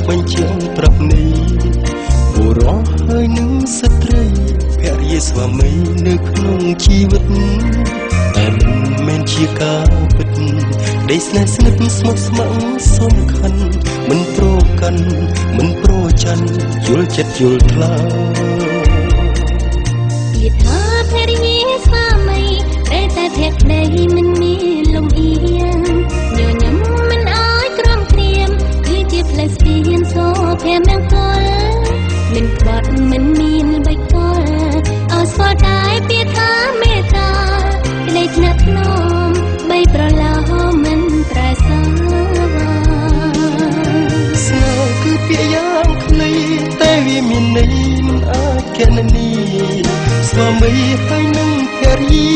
បញ្ជាក់ប្រាប់នេះបុរសហើយនឹងស្ត្រីភរិយាស្វាមីនៅក្នុងជីវិតតែមិនមែនជាការពិតដែលស្នេហ៍ស្និទ្ធស្មោះស្ម័គ្រសំខាន់មិនប្រកាន់មិនប្រច័ណ្ឌយល់ចិត្តយល់ថ្លើពាក្យថាភរិយាស្វាមីតែភក្តីមិនមានលំអៀងញញឹមមិនអើយក្រំគ្រាមគឺជាផ្លូវស្ពានសូភែមង្គលមិនបាត់មិនមានបៃកលអោស្គាល់តែពាក្យថាមេត្តាក្តីថ្នាក់ថ្នមបីប្រឡោមិនប្រែសាស្នេហ៍គឺពាក្យយ៉ាងខ្លីតែវាមានន័យមិនអាចកណនីស្វាមីហើយនឹងភរិយា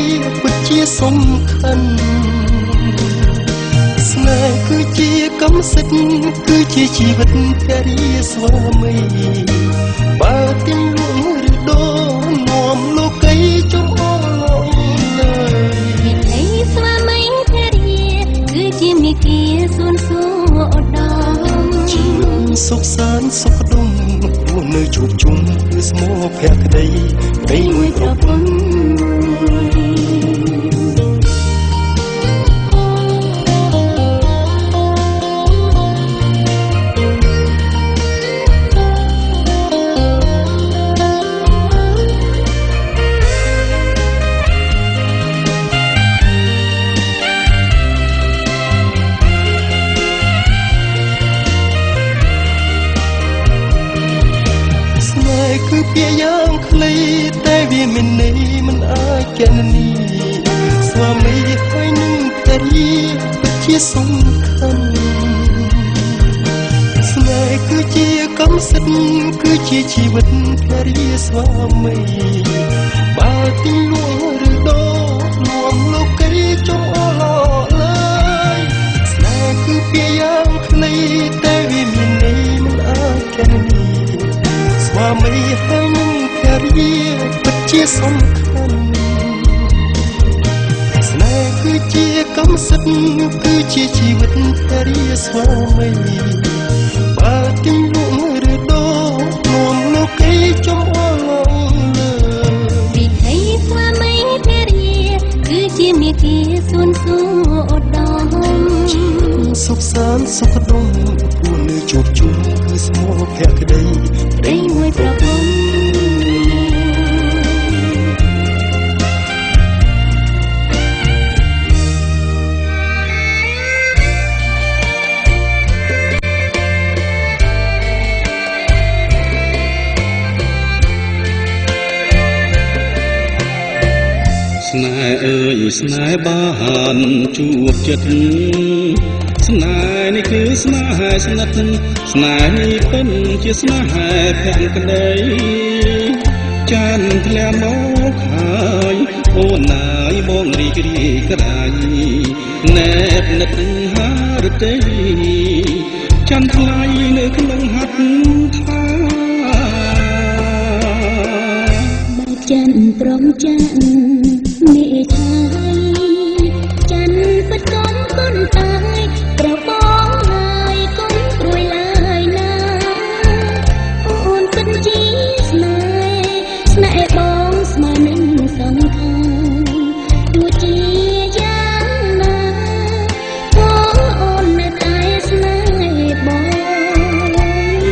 ពិតជាសំខាន់ស្នេហ៍គឺជាកម្មសិទ្ធិគឺជាជីវិតភរិយាស្វាមីបើទីលួងឬដូរនាំលោកីចុំអងឡើយពីស្វាមីភរិយាគឺជាមេគាសួនសួរឧត្តមជីវិតសុខសាន្តសុខដុមព្រោះនៅជួបជុំគឺស្មោភក្តីក្តីមួយប្រពន្ធគឺពាក្យយ៉ាងខ្លីតែវាមានន័យមិនអាចកណនីស្វាមីហើយនឹងភរិយាពិតជាសំខាន់ស្នេហ៍គឺជាកម្មសិទ្ធិគឺជាជីវិតភរិយាស្វាមីបើទីលួងឬដូរនាំលោកីចុំអឡឡើយស្នេហ៍គឺពាក្យយ៉ាងខ្លីតែវាមានន័យមិនអាចកណនីស្វាមីហើយនឹងភរិយាពិតជាសំខាន់ស្នេហ៍គឺជាកម្មសិទ្ធិគឺជាជីវិតភរិយាស្វាមីបើទីលួងឬដូរនាំលោកីចុំអងលើពីthấyស្វាមីភរិយាគឺជាមេគាសួនសួរឧត្តមសុខសាន្តសុខដុមព្រោះនៅជួបជុំគឺស្មោភក្តីក្តីមួយប្រពន្ធស្នេហ៍អើយស្នេហ៍បានជួបចិត្តស្នេហ៍នេះគឺស្នេហ៍ស្និទ្ធស្នេហ៍នេះពិនជាស្នេហ៍ភក្តីចានធ្លាក់មកហើយអូនណាយបងរីករាយក្រាយណែបនិតហារទេចាំថ្លៃនៅក្នុងហាត់ថាបើចិនព្រមចាក់មេថាច័ន្ទពិតកុំគុនតា